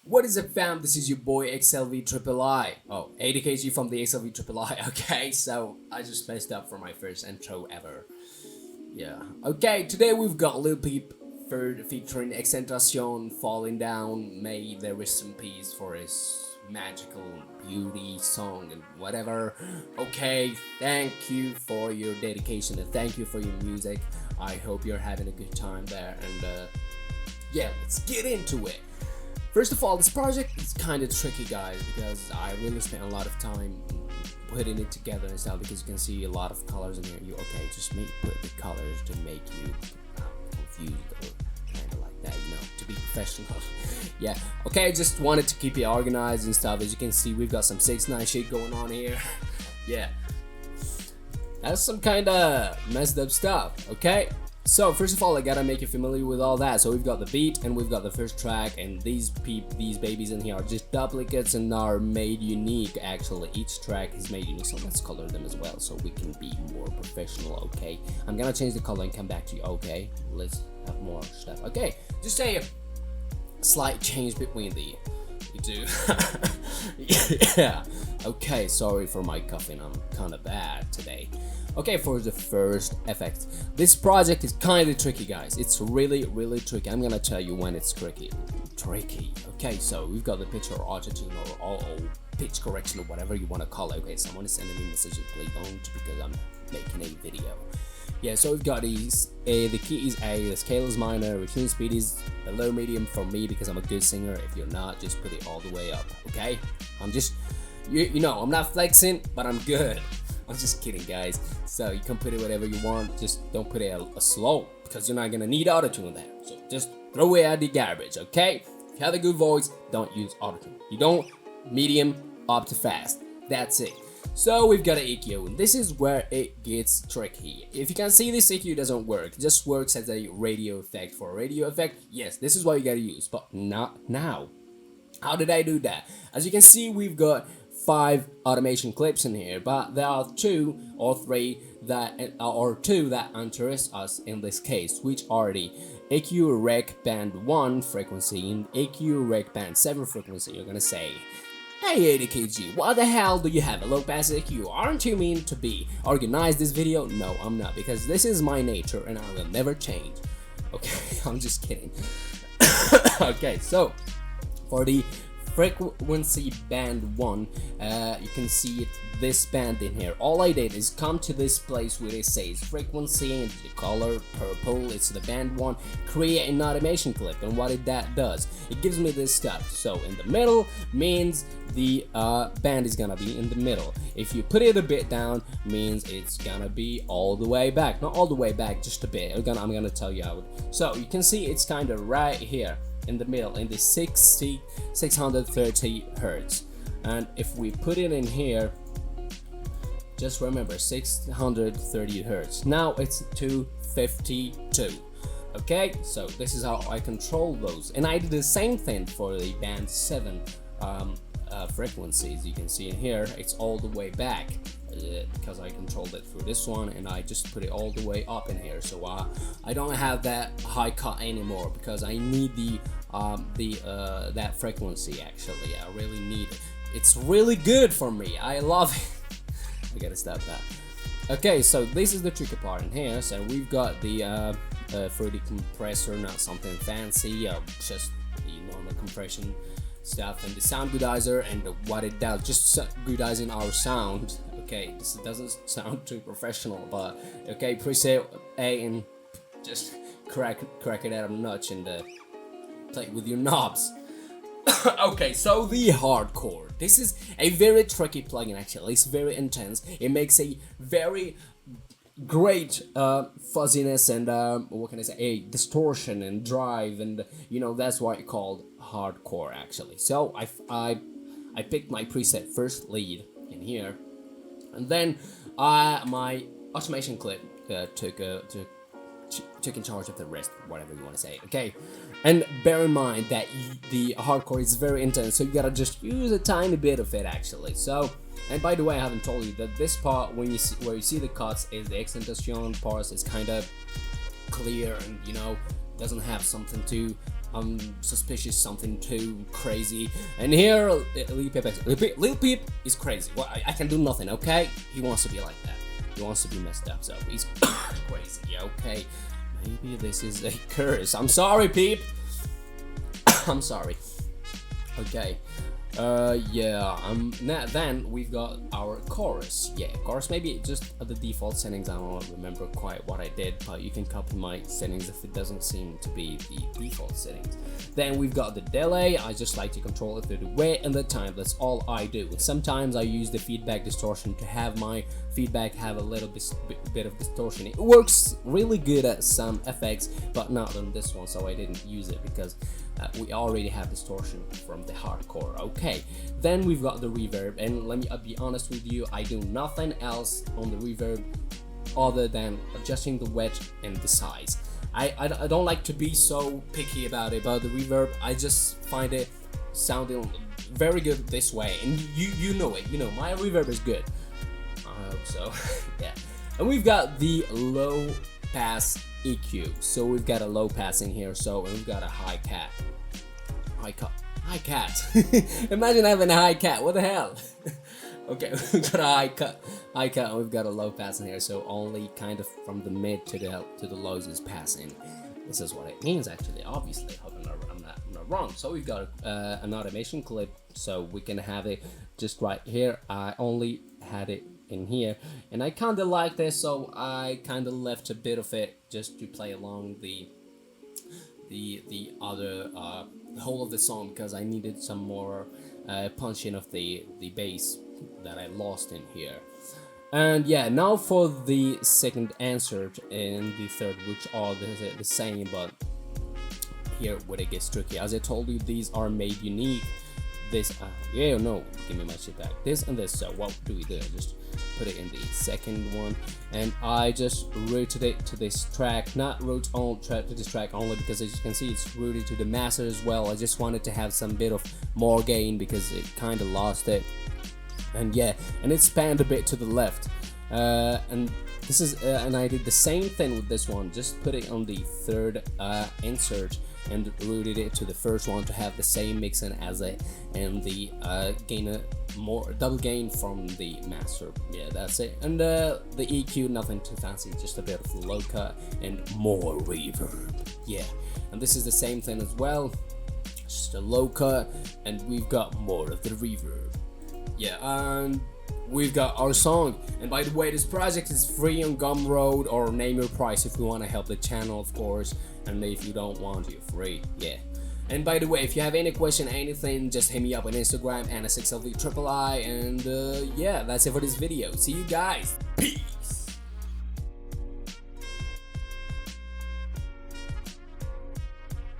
What is up, fam? This is your boy XLV Oh, 80kg from the XLV. Okay, so I just messed up for my first intro ever. Yeah. Okay, today we've got Lil Peep featuring XXXtentacion falling down. May there rest in peace for his magical beauty song and whatever. Okay, thank you for your dedication and thank you for your music. I hope you're having a good time there, and yeah, let's get into it. First of all, this project is kind of tricky, guys, because I really spent a lot of time putting it together and stuff, because you can see a lot of colors in here. Just put the colors to make you confused or kind of like that, to be professional. Yeah, okay, I just wanted to keep it organized and stuff. As you can see, we've got some 6ix9ine shit going on here. Yeah, that's some kind of messed up stuff, okay? So first of all, I gotta make you familiar with all that. So we've got the beat and we've got the first track, and these babies in here are just duplicates and are made unique. Actually, each track is made unique, so let's color them as well so we can be more professional. Okay, I'm gonna change the color and come back to you. Okay, let's have more stuff. Okay, just a slight change between the two. Yeah, okay, sorry for my coughing, I'm kind of bad today. Okay, for the first effect, this project is kind of tricky, guys. It's really tricky. I'm gonna tell you when it's tricky. Okay, so we've got the pitch or auto-tune or pitch correction or whatever you want to call it. Okay, someone is sending me messages, please don't, because I'm making a video. Yeah, so we've got these. The key is A, the scale is minor, retune speed is a low medium for me because I'm a good singer. If you're not, just put it all the way up, okay? I'm just, I'm not flexing, but I'm good. I'm just kidding, guys. So you can put it whatever you want, just don't put it a slow, because you're not gonna need autotune there. So just throw it out the garbage, okay? If you have a good voice, don't use autotune. You don't, medium, up to fast. That's it. So we've got an EQ, and this is where it gets tricky. If you can see, this EQ doesn't work. It just works as a radio effect. For a radio effect, yes, this is what you gotta use, but not now. How did I do that? As you can see, we've got 5 automation clips in here, but there are 2 or 3 that interest us in this case, which are the EQ Rec Band 1 frequency and EQ Rec Band 7 frequency. You're gonna say, hey 80kg, what the hell do you have a low pass EQ? Aren't you mean to be organized this video? No, I'm not, because this is my nature and I will never change. Okay, I'm just kidding. Okay, so for the frequency band 1, you can see this band in here. All I did is come to this place where it says frequency and the color purple, it's the band 1, create an automation clip, and what that does, it gives me this stuff. So in the middle means the band is gonna be in the middle. If you put it a bit down, means it's gonna be all the way back. Not all the way back, just a bit. I'm gonna tell you how. So you can see it's kind of right here in the middle, in the 630 hertz. And if we put it in here, just remember 630 hertz. Now it's 252. Okay, so this is how I control those, and I did the same thing for the band 7 frequencies. You can see in here it's all the way back, because I controlled it through this one, and I just put it all the way up in here. So I don't have that high cut anymore, because I need that frequency. Actually, I really need it. It's really good for me. I love it. I gotta stop that. Okay, so this is the tricky part in here. So we've got the 3D compressor, not something fancy, just the normal compression stuff, and the sound goodizer, and what it does, just goodizing our sound. Okay, this doesn't sound too professional, but okay, preset A and just crack it out a notch and play with your knobs. Okay, so the hardcore. This is a very tricky plugin. Actually, it's very intense. It makes a very great fuzziness and what can I say, a distortion and drive, and that's why it's called hardcore actually. So I picked my preset first lead in here, and then my automation clip took in charge of the rest, whatever you want to say. Okay, and bear in mind that the hardcore is very intense, so you gotta just use a tiny bit of it actually. So, and by the way, I haven't told you that this part, where you see the cuts, is the XXXtentacion part. It's kind of clear and doesn't have something too suspicious, something too crazy. And here, Lil Peep is crazy. Well, I can do nothing, okay? He wants to be like that. He wants to be messed up, so he's crazy, okay? Maybe this is a curse. I'm sorry, Peep. I'm sorry. Okay. Then we've got our chorus. Yeah, chorus, maybe just the default settings. I don't remember quite what I did, but you can copy my settings if it doesn't seem to be the default settings. Then we've got the delay. I just like to control it through the weight and the time. That's all I do. Sometimes I use the feedback distortion to have my feedback have a little bit of distortion. It works really good at some effects, but not on this one, so I didn't use it because we already have distortion from the hardcore. Okay, then we've got the reverb, and let me be honest with you, I do nothing else on the reverb other than adjusting the width and the size. I don't like to be so picky about it, but the reverb, I just find it sounding very good this way, and you know it, you know my reverb is good. I hope so. Yeah. And we've got the low pass EQ, so we've got a low pass in here, so we've got a high cat. Imagine having a high cat, what the hell? Okay, we've got a high cut, and we've got a low pass in here, so only kind of from the mid to the lows is passing. This is what it means actually, obviously. Hope I'm not wrong. So we've got an automation clip, so we can have it just right here. I only had it in here, and I kind of like this, so I kind of left a bit of it just to play along the other the whole of the song, because I needed some more punching of the bass that I lost in here. And yeah, now for the second answer and the third, which are the same, but here where it gets tricky. As I told you, these are made unique. This yeah, no, give me my shit back. This and this. So what do we do? Just put it in the second one, and I just routed it to this track. Not route on track to this track only because, as you can see, it's routed to the master as well. I just wanted to have some bit of more gain because it kind of lost it. And yeah, and it spanned a bit to the left. And this is and I did the same thing with this one. Just put it on the third insert and routed it to the first one to have the same mixing as it, and the double gain from the master. Yeah, that's it. And the EQ, nothing too fancy, just a bit of low cut and more reverb. Yeah, and this is the same thing as well, just a low cut, and we've got more of the reverb. Yeah, and we've got our song. And by the way, this project is free on Gumroad, or name your price if you want to help the channel, of course, and if you don't want, you're free. Yeah. And by the way, if you have any question, anything, just hit me up on Instagram, Anna6LV III, and yeah, that's it for this video. See you guys. Peace.